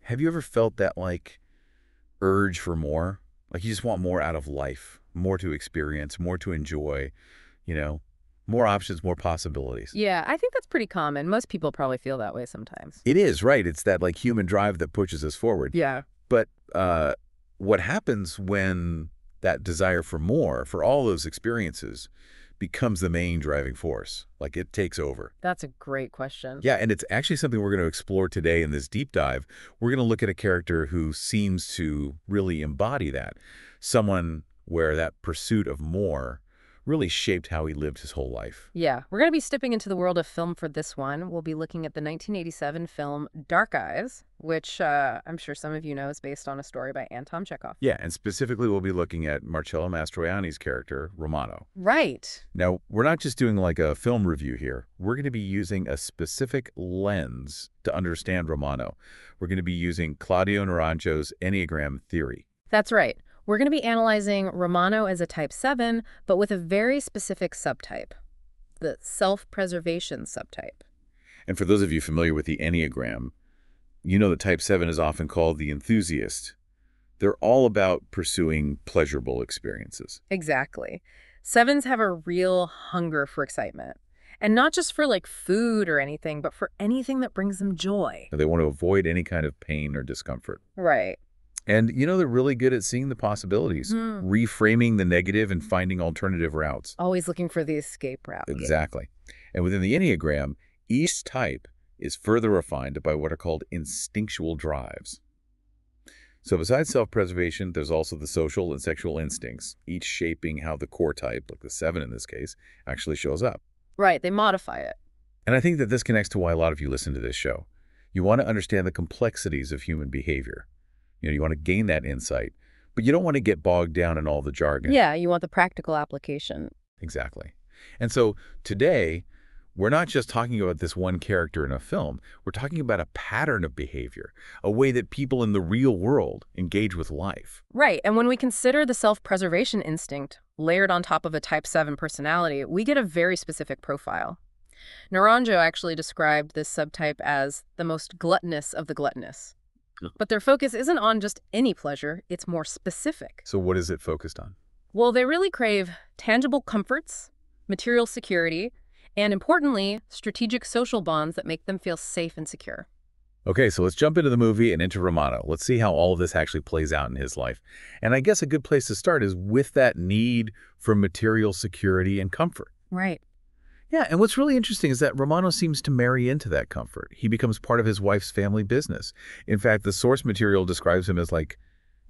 Have you ever felt that, like, urge for more? Like, you just want more out of life, more to experience, more to enjoy, you know, more options, more possibilities. Yeah, I think that's pretty common. Most people probably feel that way sometimes. It is, right. It's that, like, human drive that pushes us forward. Yeah. But what happens when that desire for more, for all those experiences, becomes the main driving force? Like, it takes over. That's a great question. Yeah, and it's actually something we're going to explore today in this deep dive. We're going to look at a character who seems to really embody that. Someone where that pursuit of more really shaped how he lived his whole life. Yeah, we're going to be stepping into the world of film for this one. We'll be looking at the 1987 film Dark Eyes, which I'm sure some of you know is based on a story by Anton Chekhov. Yeah, and specifically we'll be looking at Marcello Mastroianni's character, Romano. Right. Now, we're not just doing like a film review here. We're going to be using a specific lens to understand Romano. We're going to be using Claudio Naranjo's Enneagram theory. That's right. We're going to be analyzing Romano as a type 7, but with a very specific subtype, the self-preservation subtype. And for those of you familiar with the Enneagram, you know that type 7 is often called the enthusiast. They're all about pursuing pleasurable experiences. Exactly. Sevens have a real hunger for excitement. And not just for like food or anything, but for anything that brings them joy. They want to avoid any kind of pain or discomfort. Right. And, you know, they're really good at seeing the possibilities, reframing the negative and finding alternative routes. Always looking for the escape route. Exactly. And within the Enneagram, each type is further refined by what are called instinctual drives. So besides self-preservation, there's also the social and sexual instincts, each shaping how the core type, like the 7 in this case, actually shows up. Right, they modify it. And I think that this connects to why a lot of you listen to this show. You want to understand the complexities of human behavior. You know, you want to gain that insight, but you don't want to get bogged down in all the jargon. Yeah, you want the practical application. Exactly. And so today, we're not just talking about this one character in a film. We're talking about a pattern of behavior, a way that people in the real world engage with life. Right, and when we consider the self-preservation instinct layered on top of a type 7 personality, we get a very specific profile. Naranjo actually described this subtype as the most gluttonous of the gluttonous. But their focus isn't on just any pleasure, it's more specific. So what is it focused on? Well, they really crave tangible comforts, material security, and importantly, strategic social bonds that make them feel safe and secure. Okay, so let's jump into the movie and into Romano. Let's see how all of this actually plays out in his life. And I guess a good place to start is with that need for material security and comfort. Right. Yeah, and what's really interesting is that Romano seems to marry into that comfort. He becomes part of his wife's family business. In fact, the source material describes him as like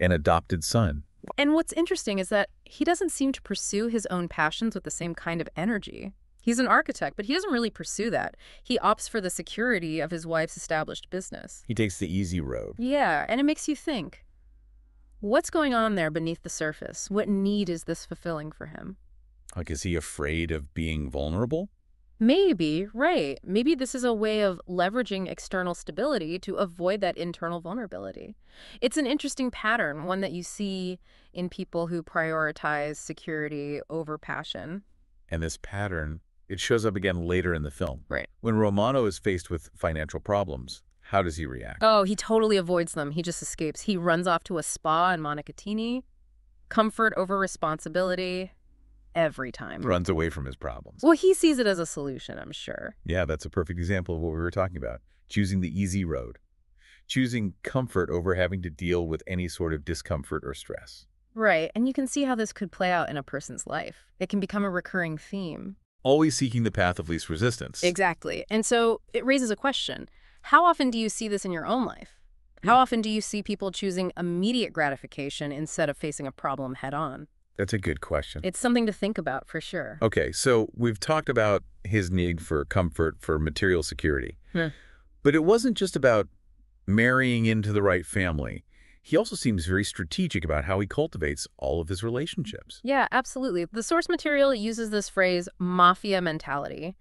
an adopted son. And what's interesting is that he doesn't seem to pursue his own passions with the same kind of energy. He's an architect, but he doesn't really pursue that. He opts for the security of his wife's established business. He takes the easy road. Yeah, and it makes you think, what's going on there beneath the surface? What need is this fulfilling for him? Like, is he afraid of being vulnerable? Maybe, right. Maybe this is a way of leveraging external stability to avoid that internal vulnerability. It's an interesting pattern, one that you see in people who prioritize security over passion. And this pattern, it shows up again later in the film. Right. When Romano is faced with financial problems, how does he react? Oh, he totally avoids them. He just escapes. He runs off to a spa in Monocattini. Comfort over responsibility. Every time. Runs away from his problems. Well, he sees it as a solution, I'm sure. Yeah, that's a perfect example of what we were talking about. Choosing the easy road. Choosing comfort over having to deal with any sort of discomfort or stress. Right, and you can see how this could play out in a person's life. It can become a recurring theme. Always seeking the path of least resistance. Exactly. And so it raises a question. How often do you see this in your own life? How often do you see people choosing immediate gratification instead of facing a problem head on? That's a good question. It's something to think about for sure. Okay, so we've talked about his need for comfort, for material security. But it wasn't just about marrying into the right family. He also seems very strategic about how he cultivates all of his relationships. Yeah, absolutely. The source material uses this phrase, mafia mentality.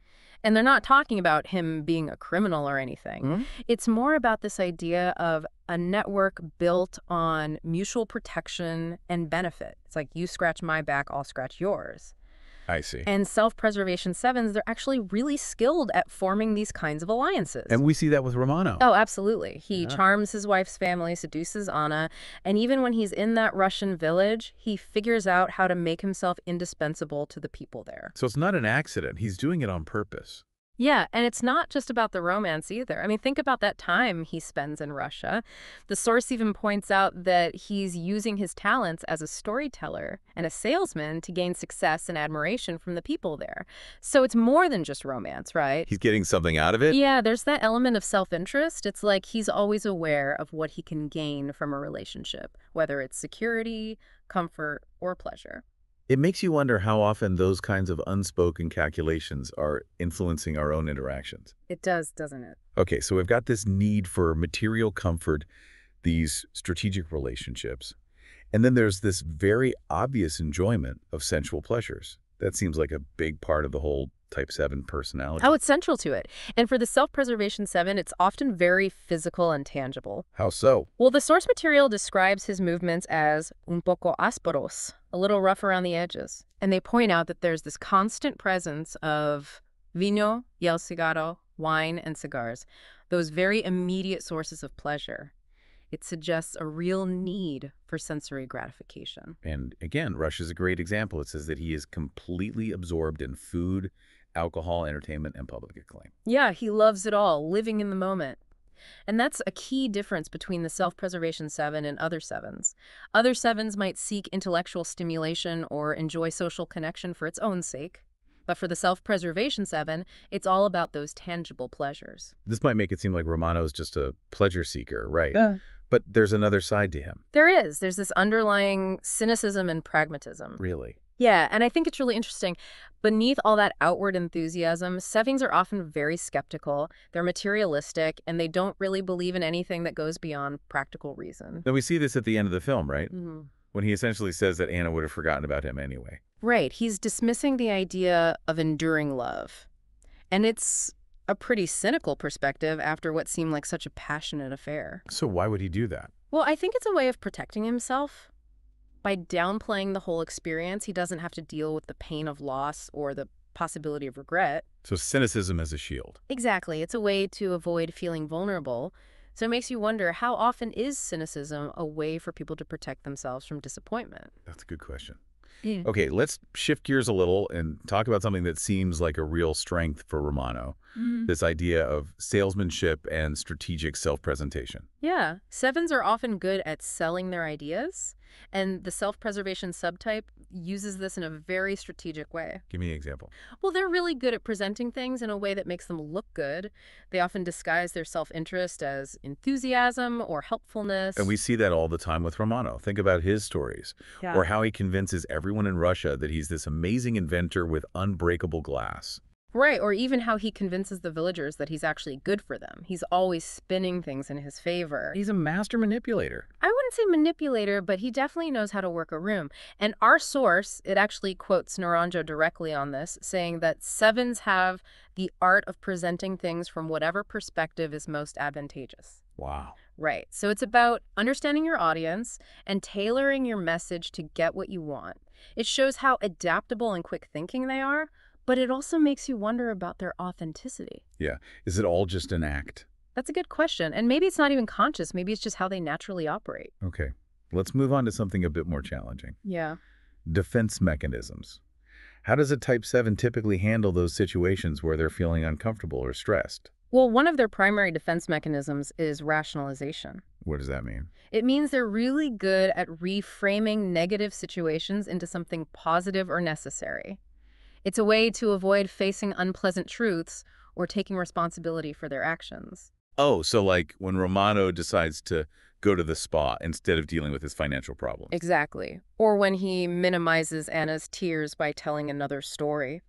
And they're not talking about him being a criminal or anything. It's more about this idea of a network built on mutual protection and benefit. It's like, you scratch my back, I'll scratch yours. I see. And self-preservation sevens, they're actually really skilled at forming these kinds of alliances. And we see that with Romano. Oh, absolutely. He Yeah. charms his wife's family, seduces Anna, and even when he's in that Russian village, he figures out how to make himself indispensable to the people there. So it's not an accident. He's doing it on purpose. Yeah, and it's not just about the romance either. I mean, think about that time he spends in Russia. The source even points out that he's using his talents as a storyteller and a salesman to gain success and admiration from the people there. So it's more than just romance, right? He's getting something out of it? Yeah, there's that element of self-interest. It's like he's always aware of what he can gain from a relationship, whether it's security, comfort, or pleasure. It makes you wonder how often those kinds of unspoken calculations are influencing our own interactions. It does, doesn't it? Okay, so we've got this need for material comfort, these strategic relationships, and then there's this very obvious enjoyment of sensual pleasures. That seems like a big part of the whole Type 7 personality. Oh, it's central to it. And for the self-preservation seven, it's often very physical and tangible. How so? Well, the source material describes his movements as un poco ásperos, a little rough around the edges. And they point out that there's this constant presence of vino y el cigarro, wine and cigars, those very immediate sources of pleasure. It suggests a real need for sensory gratification. And again, Rush is a great example. It says that he is completely absorbed in food, alcohol, entertainment, and public acclaim. Yeah, he loves it all, living in the moment. And that's a key difference between the self-preservation seven and other sevens. Other sevens might seek intellectual stimulation or enjoy social connection for its own sake. But for the self-preservation seven, it's all about those tangible pleasures. This might make it seem like Romano's just a pleasure seeker, right? Yeah. But there's another side to him. There is. There's this underlying cynicism and pragmatism. Really? Yeah, and I think it's really interesting. Beneath all that outward enthusiasm, sevens are often very skeptical, they're materialistic, and they don't really believe in anything that goes beyond practical reason. Now we see this at the end of the film, right? Mm-hmm. When he essentially says that Anna would have forgotten about him anyway. Right, he's dismissing the idea of enduring love. And it's a pretty cynical perspective after what seemed like such a passionate affair. So why would he do that? Well, I think it's a way of protecting himself. By downplaying the whole experience, he doesn't have to deal with the pain of loss or the possibility of regret. So cynicism as a shield. Exactly. It's a way to avoid feeling vulnerable. So it makes you wonder, how often is cynicism a way for people to protect themselves from disappointment? That's a good question. Yeah. Okay, let's shift gears a little and talk about something that seems like a real strength for Romano. Mm-hmm. This idea of salesmanship and strategic self-presentation. Yeah. Sevens are often good at selling their ideas, and the self-preservation subtype uses this in a very strategic way. Give me an example. Well, they're really good at presenting things in a way that makes them look good. They often disguise their self-interest as enthusiasm or helpfulness. And we see that all the time with Romano. Think about his stories, Yeah. or how he convinces everyone in Russia that he's this amazing inventor with unbreakable glass. Right, or even how he convinces the villagers that he's actually good for them. He's always spinning things in his favor. He's a master manipulator. I wouldn't say manipulator, but he definitely knows how to work a room. And our source, it actually quotes Naranjo directly on this, saying that sevens have the art of presenting things from whatever perspective is most advantageous. Wow. Right. So it's about understanding your audience and tailoring your message to get what you want. It shows how adaptable and quick thinking they are, but it also makes you wonder about their authenticity. Yeah. Is it all just an act? That's a good question. And maybe it's not even conscious. Maybe it's just how they naturally operate. Okay. Let's move on to something a bit more challenging. Yeah. Defense mechanisms. How does a Type 7 typically handle those situations where they're feeling uncomfortable or stressed? Well, one of their primary defense mechanisms is rationalization. What does that mean? It means they're really good at reframing negative situations into something positive or necessary. It's a way to avoid facing unpleasant truths or taking responsibility for their actions. Oh, so like when Romano decides to go to the spa instead of dealing with his financial problems. Exactly. Or when he minimizes Anna's tears by telling another story.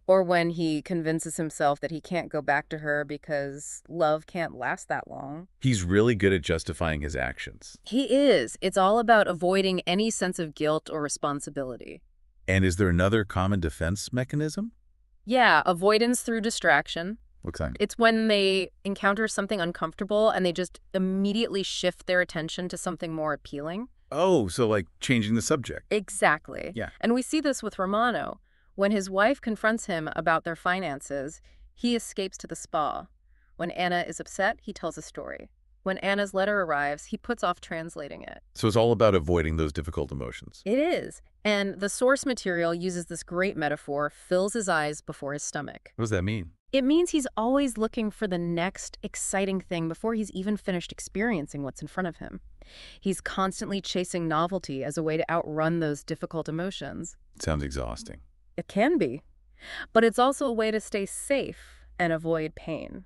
Or when he convinces himself that he can't go back to her because love can't last that long. He's really good at justifying his actions. He is. It's all about avoiding any sense of guilt or responsibility. And is there another common defense mechanism? Yeah, avoidance through distraction. What's that? It's when they encounter something uncomfortable and they just immediately shift their attention to something more appealing. Oh, so like changing the subject. Exactly. Yeah. And we see this with Romano. When his wife confronts him about their finances, he escapes to the spa. When Anna is upset, he tells a story. When Anna's letter arrives, he puts off translating it. So it's all about avoiding those difficult emotions. It is. And the source material uses this great metaphor, fills his eyes before his stomach. What does that mean? It means he's always looking for the next exciting thing before he's even finished experiencing what's in front of him. He's constantly chasing novelty as a way to outrun those difficult emotions. It sounds exhausting. It can be. But it's also a way to stay safe and avoid pain.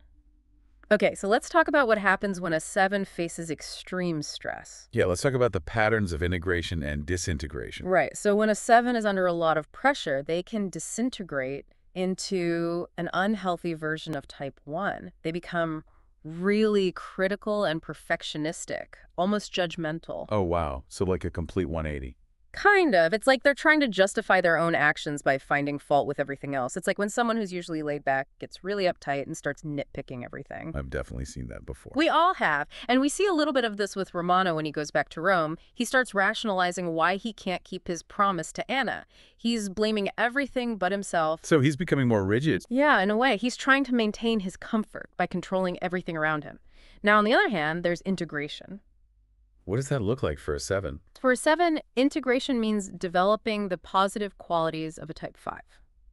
Okay, so let's talk about what happens when a 7 faces extreme stress. Yeah, let's talk about the patterns of integration and disintegration. Right, so when a 7 is under a lot of pressure, they can disintegrate into an unhealthy version of type 1. They become really critical and perfectionistic, almost judgmental. Oh, wow. So like a complete 180. Kind of. It's like they're trying to justify their own actions by finding fault with everything else. It's like when someone who's usually laid back gets really uptight and starts nitpicking everything. I've definitely seen that before. We all have. And we see a little bit of this with Romano when he goes back to Rome. He starts rationalizing why he can't keep his promise to Anna. He's blaming everything but himself. So he's becoming more rigid. Yeah, in a way. He's trying to maintain his comfort by controlling everything around him. Now, on the other hand, there's integration. What does that look like for a 7? For a 7, integration means developing the positive qualities of a type 5.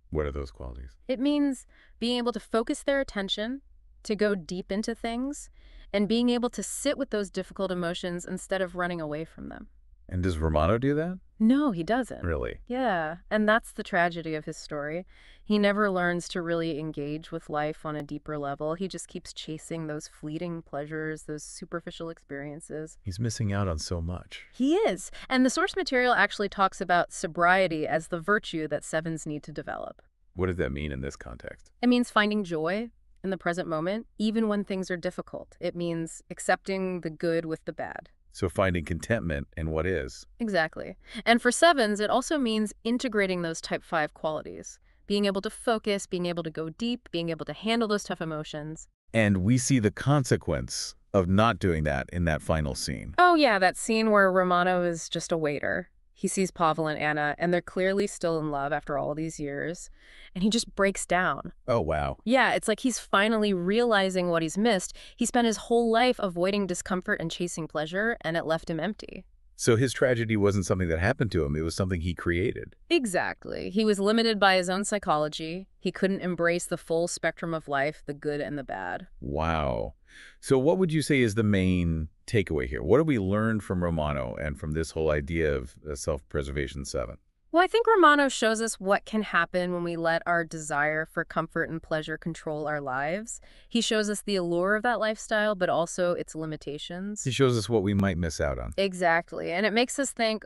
What are those qualities? It means being able to focus their attention, to go deep into things, and being able to sit with those difficult emotions instead of running away from them. And does Romano do that? No, he doesn't. Really? Yeah, and that's the tragedy of his story. He never learns to really engage with life on a deeper level. He just keeps chasing those fleeting pleasures, those superficial experiences. He's missing out on so much. He is. And the source material actually talks about sobriety as the virtue that 7s need to develop. What does that mean in this context? It means finding joy in the present moment, even when things are difficult. It means accepting the good with the bad. So finding contentment in what is. Exactly. And for 7s, it also means integrating those type 5 qualities. Being able to focus, being able to go deep, being able to handle those tough emotions. And we see the consequence of not doing that in that final scene. Oh yeah, that scene where Romano is just a waiter. He sees Pavel and Anna, and they're clearly still in love after all these years. And he just breaks down. Oh, wow. Yeah, it's like he's finally realizing what he's missed. He spent his whole life avoiding discomfort and chasing pleasure, and it left him empty. So his tragedy wasn't something that happened to him. It was something he created. Exactly. He was limited by his own psychology. He couldn't embrace the full spectrum of life, the good and the bad. Wow. So what would you say is the main takeaway here? What do we learn from Romano and from this whole idea of self-preservation 7? Well, I think Romano shows us what can happen when we let our desire for comfort and pleasure control our lives. He shows us the allure of that lifestyle, but also its limitations. He shows us what we might miss out on. Exactly. And it makes us think,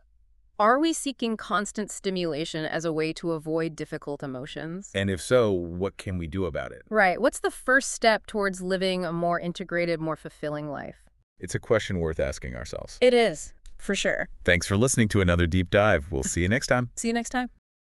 are we seeking constant stimulation as a way to avoid difficult emotions? And if so, what can we do about it? Right. What's the first step towards living a more integrated, more fulfilling life? It's a question worth asking ourselves. It is, for sure. Thanks for listening to another deep dive. We'll see you next time. See you next time.